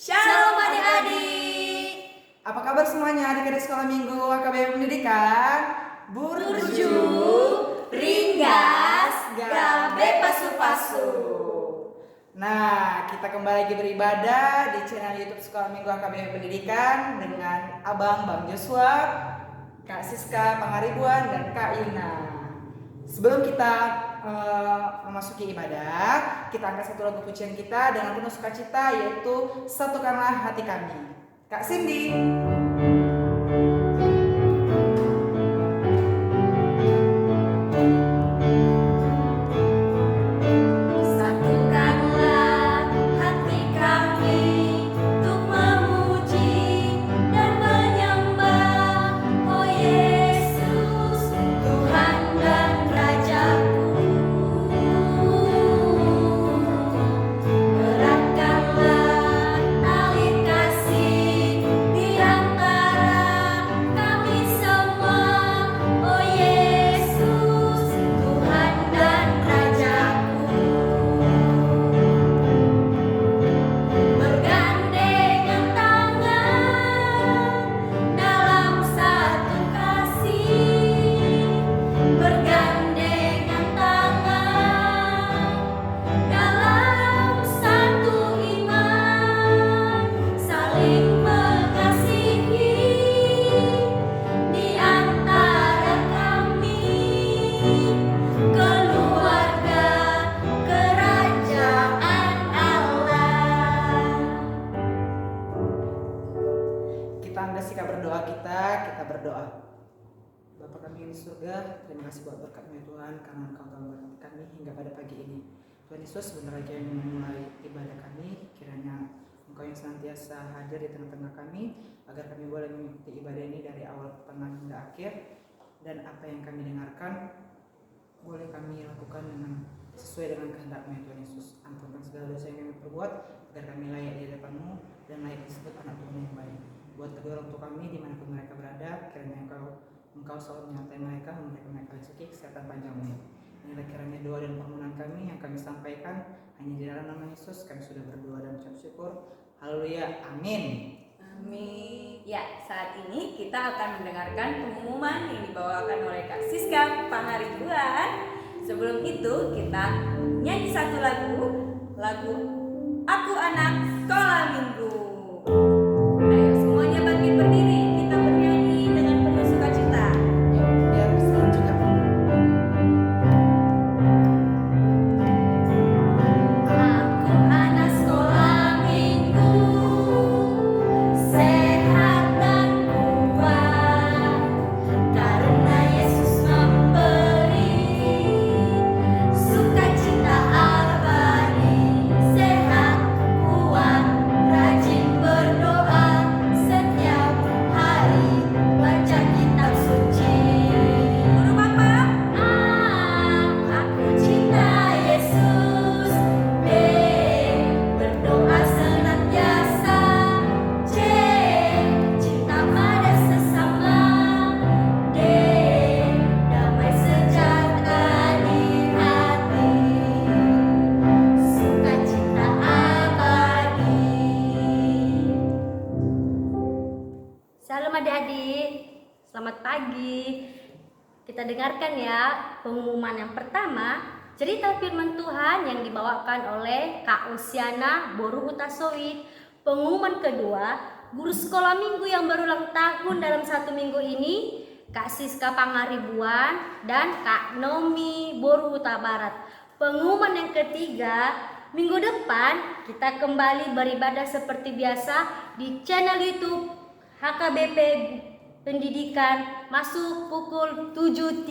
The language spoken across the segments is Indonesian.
Shalom adik-adik. Apa kabar semuanya adik-adik sekolah minggu AKBP Pendidikan? Burju, Ringgas, Gabe Pasu-Pasu. Nah, kita kembali lagi beribadah di channel YouTube Sekolah Minggu AKBP Pendidikan dengan Abang Bang Joshua, Kak Siska Pangaribuan, dan Kak Yuna. Sebelum kita memasuki ibadah, kita angkat satu lagu pujian kita dengan penuh sukacita, yaitu Satukanlah Hati Kami. Kak Cindy. Bapa kami yang di surga, terima kasih buat berkat-Mu Tuhan, karena Engkau telah memberkati kami hingga pada pagi ini. Tuhan Yesus, sebentar lagi yang memulai ibadah kami, kiranya Engkau yang senantiasa hadir di tengah-tengah kami, agar kami boleh mengikuti ibadah ini dari awal, tengah hingga akhir, dan apa yang kami dengarkan boleh kami lakukan sesuai dengan kehendak-Mu ya Tuhan Yesus. Ampunkan segala dosa yang kami perbuat, agar kami layak di hadapan-Mu dan layak disebut anak Tuhan yang baik. Buat kedua orang tua kami dimanapun mereka berada, kiranya Engkau selalu menyertai mereka, memberikan mereka rezeki, kesehatan panjang umur. Inilah kiranya doa dan permohonan kami yang kami sampaikan hanya di dalam nama Yesus. Kami sudah berdoa dan ucap syukur. Haleluya, amin. Amin. Ya, saat ini kita akan mendengarkan pengumuman yang dibawakan oleh Kak Siska Pangaribuan. Sebelum itu kita nyanyi satu lagu Aku Anak Sekolah Minggu. Ayo semuanya bangkit berdiri, kita bernyanyi dengan penuh sukacita. Biar selanjutnya. Aku anak sekolah minggu, sehat dan kuat, karena Yesus memberi sukacita abadi. Sehat, kuat, rajin berdoa setiap hari, baca kitab suci. Guru Papa, aku cinta Yesus. B, berdoa senantiasa. C, cinta pada sesama. D, damai sejahtera di hati, sukacita abadi. Salam adik-adik, selamat pagi. Kita dengarkan ya pengumuman yang pertama, cerita firman Tuhan yang dibawakan oleh Kak Usiana Boru Utasowit. Pengumuman kedua, guru sekolah minggu yang berulang tahun dalam satu minggu ini, Kak Siska Pangaribuan dan Kak Nomi Boru Huta Barat. Pengumuman yang ketiga, minggu depan kita kembali beribadah seperti biasa di channel YouTube HKBP Pendidikan masuk pukul 7.30.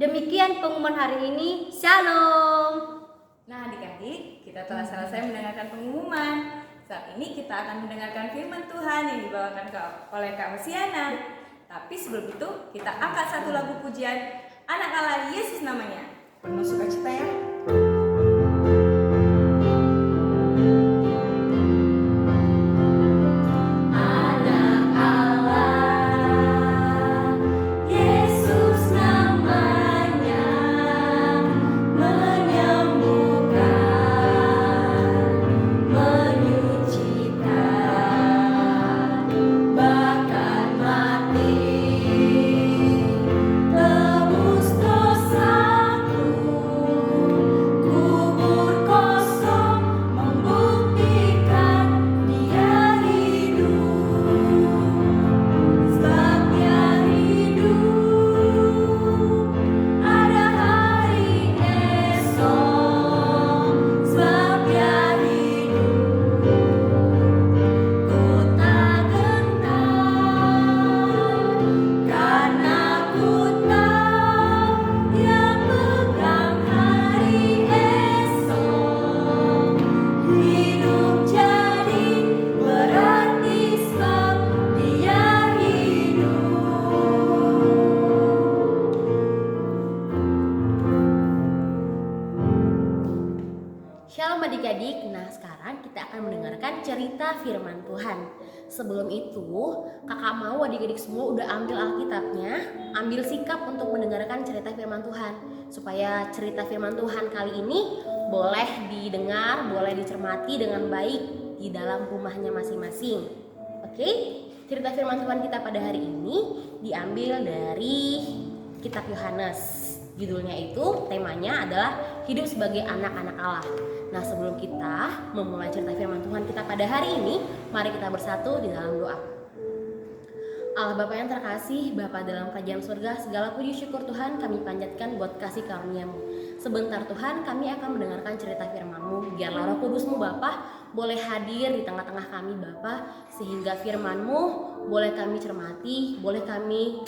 Demikian pengumuman hari ini. Shalom. Nah adik-adik, kita telah selesai mendengarkan pengumuman. Saat ini kita akan mendengarkan firman Tuhan yang dibawakan oleh Kak Usiana. Tapi sebelum itu kita angkat satu lagu pujian Anak Allah Yesus namanya. Penuh sukacita ya. Menyucikan adik-adik, nah sekarang kita akan mendengarkan cerita firman Tuhan. Sebelum itu, kakak mau adik-adik semua udah ambil Alkitabnya, ambil sikap untuk mendengarkan cerita firman Tuhan, supaya cerita firman Tuhan kali ini boleh didengar, boleh dicermati dengan baik di dalam rumahnya masing-masing. Oke, cerita firman Tuhan kita pada hari ini diambil dari kitab Yohanes. Judulnya itu, temanya adalah hidup sebagai anak-anak Allah. Nah, sebelum kita memulai cerita firman Tuhan kita pada hari ini, mari kita bersatu di dalam doa. Allah Bapa yang terkasih, Bapa dalam kerajaan surga, segala puji syukur Tuhan kami panjatkan buat kasih karunia-Mu. Sebentar Tuhan, kami akan mendengarkan cerita firman-Mu. Biarlah Roh Kudus-Mu Bapa boleh hadir di tengah-tengah kami Bapa, sehingga firman-Mu boleh kami cermati, boleh kami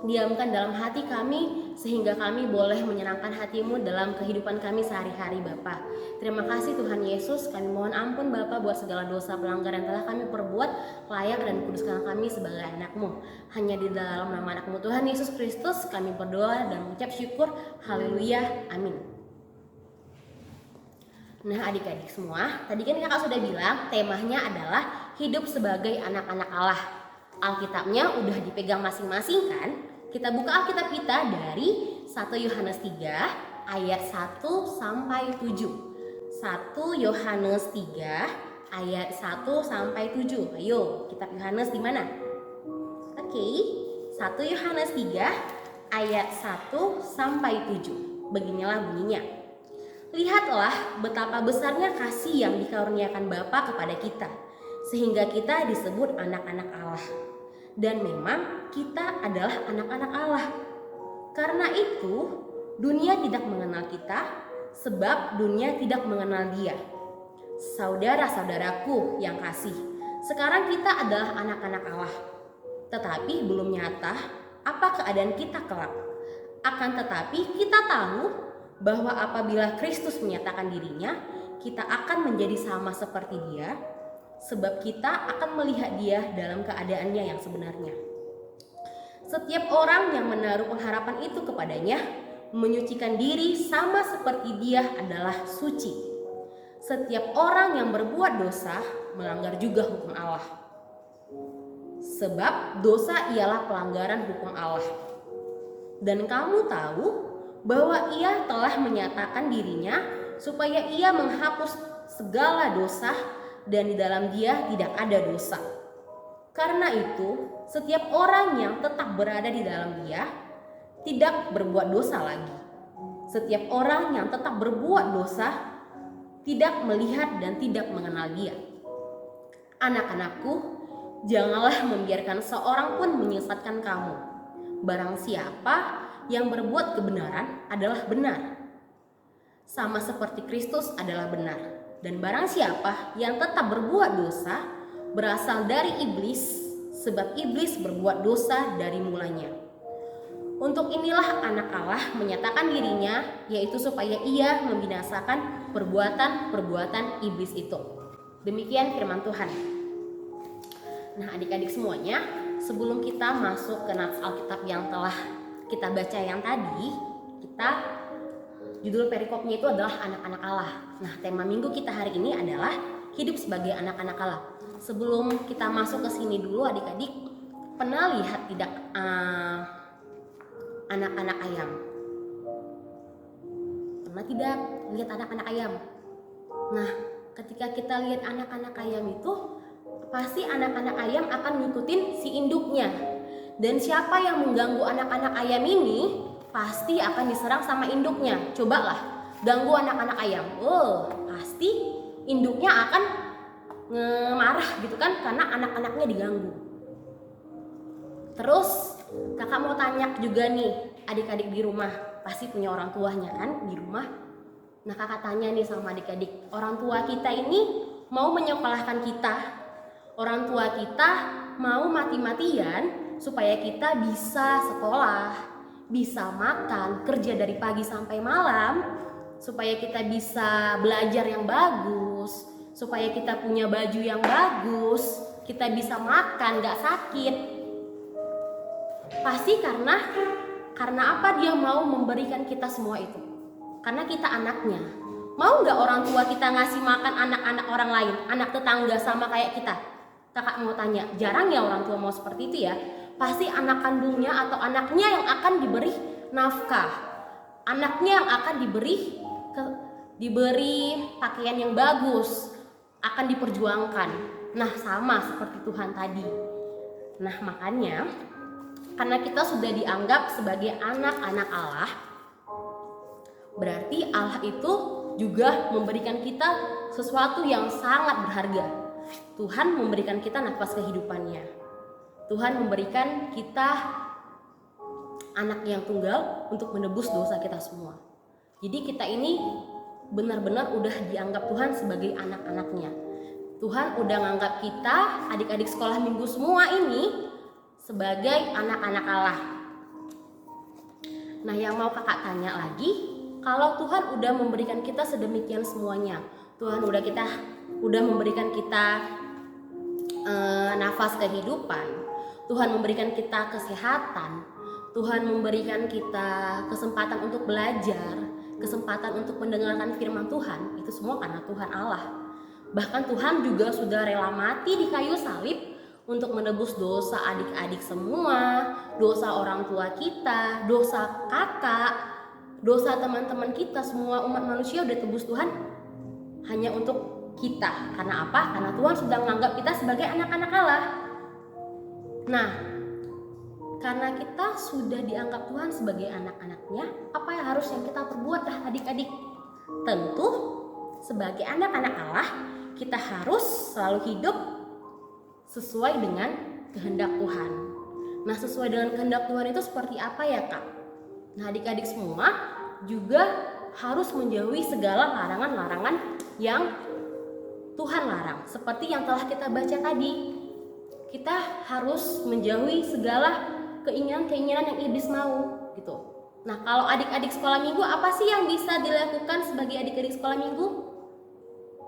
diamkan dalam hati kami, sehingga kami boleh menyenangkan hati-Mu dalam kehidupan kami sehari-hari Bapa. Terima kasih Tuhan Yesus, kami mohon ampun Bapa buat segala dosa pelanggaran yang telah kami perbuat, layak dan kuduskan kami sebagai anak-Mu. Hanya di dalam nama anak-Mu Tuhan Yesus Kristus kami berdoa dan mengucap syukur. Haleluya, amin. Nah adik-adik semua, tadi kan kakak sudah bilang temanya adalah hidup sebagai anak-anak Allah. Alkitabnya udah dipegang masing-masing kan? Kita buka Alkitab kita dari 1 Yohanes 3 ayat 1 sampai 7. 1 Yohanes 3 ayat 1 sampai 7. Ayo, kitab Yohanes di mana? Oke, 1 Yohanes 3 ayat 1 sampai 7. Beginilah bunyinya. Lihatlah betapa besarnya kasih yang dikaruniakan Bapa kepada kita, sehingga kita disebut anak-anak Allah. Dan memang kita adalah anak-anak Allah. Karena itu, dunia tidak mengenal kita, sebab dunia tidak mengenal Dia. Saudara-saudaraku yang kasih, sekarang kita adalah anak-anak Allah. Tetapi belum nyata apa keadaan kita kelak. Akan tetapi kita tahu bahwa apabila Kristus menyatakan dirinya, kita akan menjadi sama seperti Dia, sebab kita akan melihat Dia dalam keadaannya yang sebenarnya. Setiap orang yang menaruh pengharapan itu kepadanya menyucikan diri sama seperti Dia adalah suci. Setiap orang yang berbuat dosa melanggar juga hukum Allah, sebab dosa ialah pelanggaran hukum Allah. Dan kamu tahu bahwa Ia telah menyatakan dirinya supaya Ia menghapus segala dosa, dan di dalam Dia tidak ada dosa. Karena itu, setiap orang yang tetap berada di dalam Dia tidak berbuat dosa lagi. Setiap orang yang tetap berbuat dosa tidak melihat dan tidak mengenal Dia. Anak-anakku, janganlah membiarkan seorang pun menyesatkan kamu. Barang siapa yang berbuat kebenaran adalah benar, sama seperti Kristus adalah benar. Dan barang siapa yang tetap berbuat dosa berasal dari iblis, sebab iblis berbuat dosa dari mulanya. Untuk inilah anak Allah menyatakan dirinya, yaitu supaya Ia membinasakan perbuatan-perbuatan iblis itu. Demikian firman Tuhan. Nah adik-adik semuanya, sebelum kita masuk ke nats Alkitab yang telah kita baca yang tadi, judul perikopnya itu adalah anak-anak Allah. Nah, tema minggu kita hari ini adalah hidup sebagai anak-anak Allah. Sebelum kita masuk ke sini dulu adik-adik, pernah lihat tidak anak-anak ayam? Pernah tidak lihat anak-anak ayam? Nah, ketika kita lihat anak-anak ayam itu, pasti anak-anak ayam akan ngikutin si induknya. Dan siapa yang mengganggu anak-anak ayam ini pasti akan diserang sama induknya. Cobalah ganggu anak-anak ayam, pasti induknya akan marah gitu kan, karena anak-anaknya diganggu. Terus kakak mau tanya juga nih, adik-adik di rumah pasti punya orang tuanya kan di rumah. Nah kakak tanya nih sama adik-adik, orang tua kita ini mau menyekolahkan kita, orang tua kita mau mati-matian supaya kita bisa sekolah, bisa makan, kerja dari pagi sampai malam, supaya kita bisa belajar yang bagus, supaya kita punya baju yang bagus, kita bisa makan gak sakit. Pasti karena apa dia mau memberikan kita semua itu? Karena kita anaknya. Mau nggak orang tua kita ngasih makan anak-anak orang lain, anak tetangga sama kayak kita? Kakak mau tanya, jarang ya orang tua mau seperti itu ya. Pasti anak kandungnya atau anaknya yang akan diberi nafkah, anaknya yang akan diberi pakaian yang bagus, akan diperjuangkan. Nah, sama seperti Tuhan tadi. Nah, makanya karena kita sudah dianggap sebagai anak-anak Allah, berarti Allah itu juga memberikan kita sesuatu yang sangat berharga. Tuhan memberikan kita nafas kehidupannya. Tuhan memberikan kita anak yang tunggal untuk menebus dosa kita semua. Jadi kita ini benar-benar udah dianggap Tuhan sebagai anak-anaknya. Tuhan udah nganggap kita, adik-adik sekolah minggu semua ini, sebagai anak-anak Allah. Nah, yang mau kakak tanya lagi, kalau Tuhan udah memberikan kita sedemikian semuanya, Tuhan udah memberikan kita nafas kehidupan, Tuhan memberikan kita kesehatan, Tuhan memberikan kita kesempatan untuk belajar, kesempatan untuk mendengarkan firman Tuhan, itu semua karena Tuhan Allah. Bahkan Tuhan juga sudah rela mati di kayu salib untuk menebus dosa adik-adik semua, dosa orang tua kita, dosa kakak, dosa teman-teman kita, semua umat manusia udah tebus Tuhan hanya untuk kita. Karena apa? Karena Tuhan sudah menganggap kita sebagai anak-anak Allah. Nah, karena kita sudah dianggap Tuhan sebagai anak-anaknya, apa yang harus yang kita perbuat adik-adik? Tentu sebagai anak-anak Allah, kita harus selalu hidup sesuai dengan kehendak Tuhan. Nah, sesuai dengan kehendak Tuhan itu seperti apa ya, Kak? Nah, adik-adik semua juga harus menjauhi segala larangan-larangan yang Tuhan larang. Seperti yang telah kita baca tadi, kita harus menjauhi segala keinginan-keinginan yang iblis mau gitu. Nah, kalau adik-adik sekolah minggu, apa sih yang bisa dilakukan sebagai adik-adik sekolah minggu?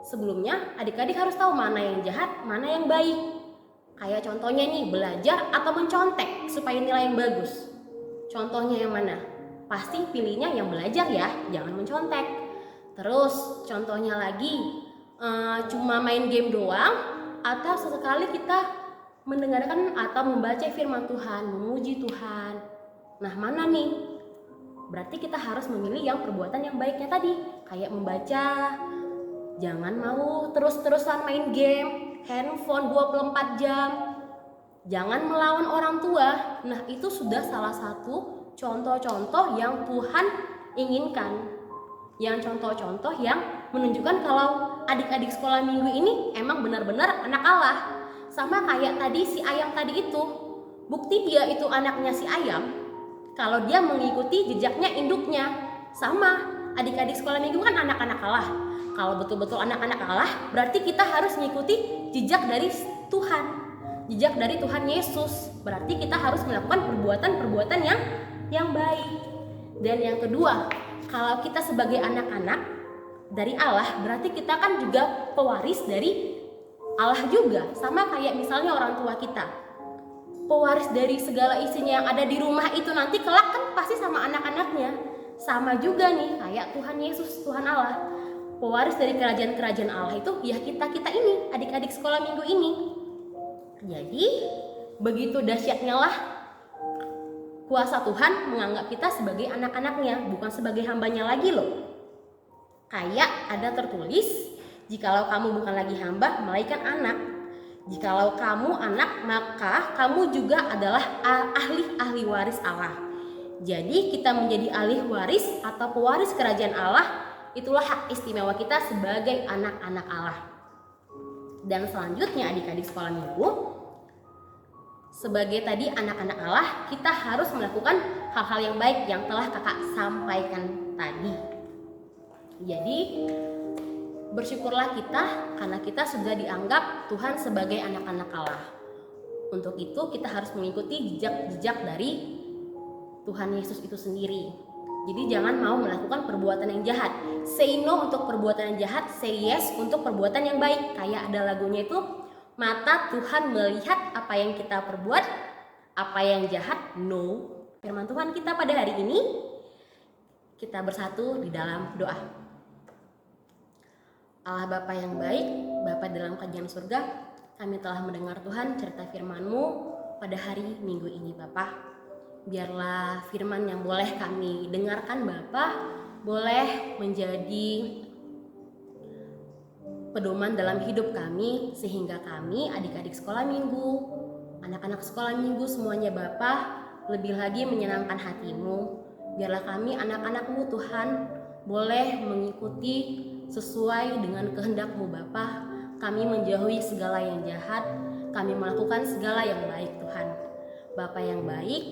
Sebelumnya, adik-adik harus tahu mana yang jahat, mana yang baik. Kayak contohnya nih, belajar atau mencontek supaya nilai yang bagus. Contohnya yang mana? Pasti pilihnya yang belajar ya, jangan mencontek. Terus contohnya lagi, cuma main game doang, atau sesekali kita mendengarkan atau membaca firman Tuhan, memuji Tuhan. Nah, mana nih? Berarti kita harus memilih yang perbuatan yang baiknya tadi, kayak membaca. Jangan mau terus-terusan main game, handphone 24 jam. Jangan melawan orang tua. Nah, itu sudah salah satu contoh-contoh yang Tuhan inginkan. Yang contoh-contoh yang menunjukkan kalau adik-adik sekolah minggu ini emang benar-benar anak Allah. Sama kayak tadi si ayam tadi itu. Bukti dia itu anaknya si ayam kalau dia mengikuti jejaknya induknya. Sama, adik-adik sekolah minggu kan anak-anak Allah. Kalau betul-betul anak-anak Allah, berarti kita harus mengikuti jejak dari Tuhan, jejak dari Tuhan Yesus. Berarti kita harus melakukan perbuatan-perbuatan yang baik. Dan yang kedua, kalau kita sebagai anak-anak dari Allah, berarti kita kan juga pewaris dari Allah juga. Sama kayak misalnya orang tua kita, pewaris dari segala isinya yang ada di rumah itu nanti kelak kan pasti sama anak-anaknya. Sama juga nih kayak Tuhan Yesus, Tuhan Allah. Pewaris dari kerajaan-kerajaan Allah itu ya kita ini, adik-adik sekolah minggu ini. Jadi begitu dahsyatnya lah kuasa Tuhan menganggap kita sebagai anak-anaknya, bukan sebagai hambanya lagi loh. Kayak ada tertulis, jikalau kamu bukan lagi hamba, melainkan anak. Jikalau kamu anak, maka kamu juga adalah ahli waris Allah. Jadi kita menjadi ahli waris atau pewaris kerajaan Allah, itulah hak istimewa kita sebagai anak-anak Allah. Dan selanjutnya adik-adik sekolah minggu, sebagai tadi anak-anak Allah, kita harus melakukan hal-hal yang baik yang telah kakak sampaikan tadi. Jadi bersyukurlah kita karena kita sudah dianggap Tuhan sebagai anak-anak Allah. Untuk itu kita harus mengikuti jejak-jejak dari Tuhan Yesus itu sendiri. Jadi jangan mau melakukan perbuatan yang jahat. Say no untuk perbuatan yang jahat, say yes untuk perbuatan yang baik. Kayak ada lagunya itu, mata Tuhan melihat apa yang kita perbuat, apa yang jahat, no. Firman Tuhan kita pada hari ini, kita bersatu di dalam doa. Allah Bapa yang baik, Bapa dalam kerajaan surga, kami telah mendengar Tuhan cerita firman-Mu pada hari Minggu ini Bapa. Biarlah firman yang boleh kami dengarkan Bapa boleh menjadi pedoman dalam hidup kami, sehingga kami adik-adik sekolah minggu, anak-anak sekolah minggu semuanya Bapa lebih lagi menyenangkan hati-Mu. Biarlah kami anak-anak-Mu Tuhan boleh mengikuti sesuai dengan kehendak-Mu Bapa. Kami menjauhi segala yang jahat, kami melakukan segala yang baik Tuhan. Bapa yang baik,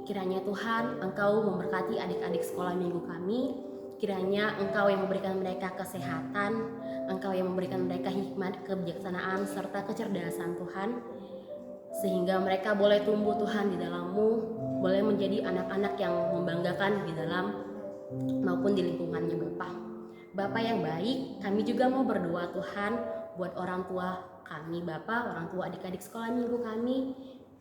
kiranya Tuhan Engkau memberkati adik-adik sekolah minggu kami. Kiranya Engkau yang memberikan mereka kesehatan, Engkau yang memberikan mereka hikmat, kebijaksanaan, serta kecerdasan Tuhan, sehingga mereka boleh tumbuh Tuhan di dalam-Mu, boleh menjadi anak-anak yang membanggakan di dalam maupun di lingkungannya Bapa. Bapa yang baik, kami juga mau berdoa Tuhan buat orang tua kami Bapa, orang tua adik-adik sekolah minggu kami.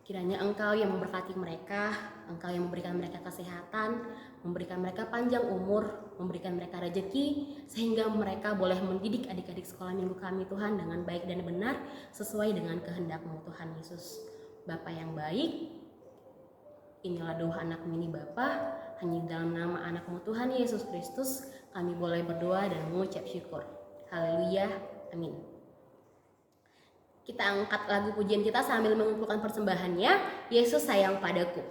Kiranya Engkau yang memberkati mereka, Engkau yang memberikan mereka kesehatan, memberikan mereka panjang umur, memberikan mereka rezeki, sehingga mereka boleh mendidik adik-adik sekolah minggu kami Tuhan dengan baik dan benar sesuai dengan kehendak-Mu Tuhan Yesus. Bapa yang baik, inilah doa anak ini Bapa, hanya dalam nama anak-Mu Tuhan Yesus Kristus kami boleh berdoa dan mengucap syukur. Haleluya, amin. Kita angkat lagu pujian kita sambil mengumpulkan persembahannya, Yesus sayang padaku.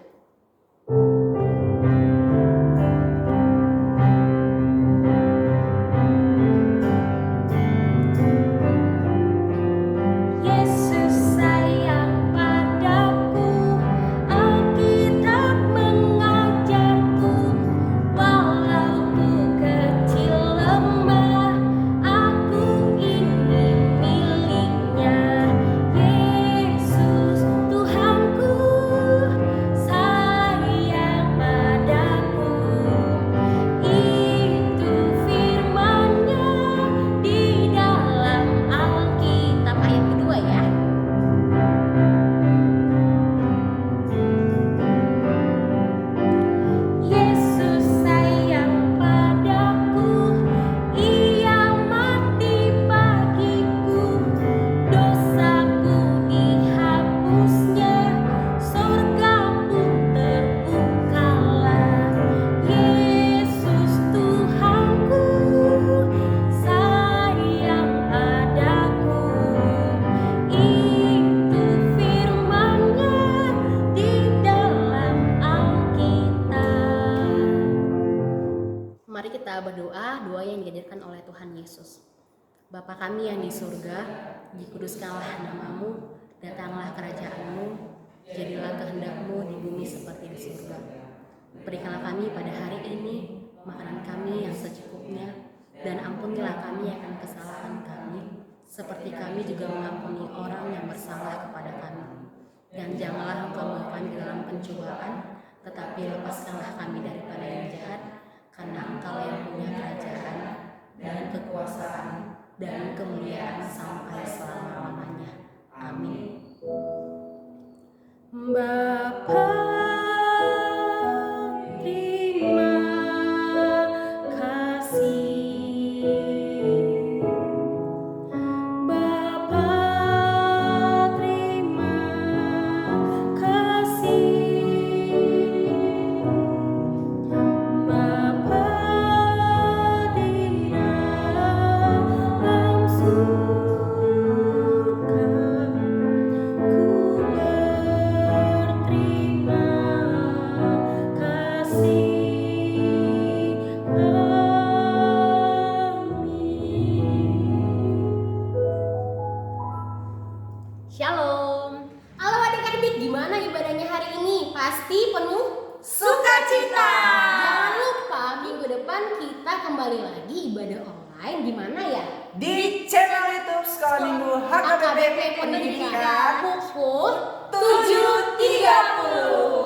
Mari kita berdoa doa yang diajarkan oleh Tuhan Yesus. Bapa kami yang di surga, dikuduskanlah nama-Mu, datanglah kerajaan-Mu, jadilah kehendak-Mu di bumi seperti di surga. Berikanlah kami pada hari ini makanan kami yang secukupnya, dan ampunilah kami akan kesalahan kami, seperti kami juga mengampuni orang yang bersalah kepada kami. Dan janganlah Engkau membawa kami dalam pencobaan, tetapi lepaskanlah kami daripada yang jahat, karena Engkau yang punya kerajaan dan kekuasaan dan kemuliaan sampai selama-lamanya. Amin. Bapa, terima kasih. Bapa, terima kasih. Bapa di dalam surga, ku berterima kasih. Amin. Shalom. Halo adik-adik, gimana ibadahnya hari ini? Pasti penuh Sukacita. Jangan lupa minggu depan kita kembali lagi ibadah online di mana ya? Di channel YouTube Sekolah Minggu HKBP Pendidikan pukul 7.30.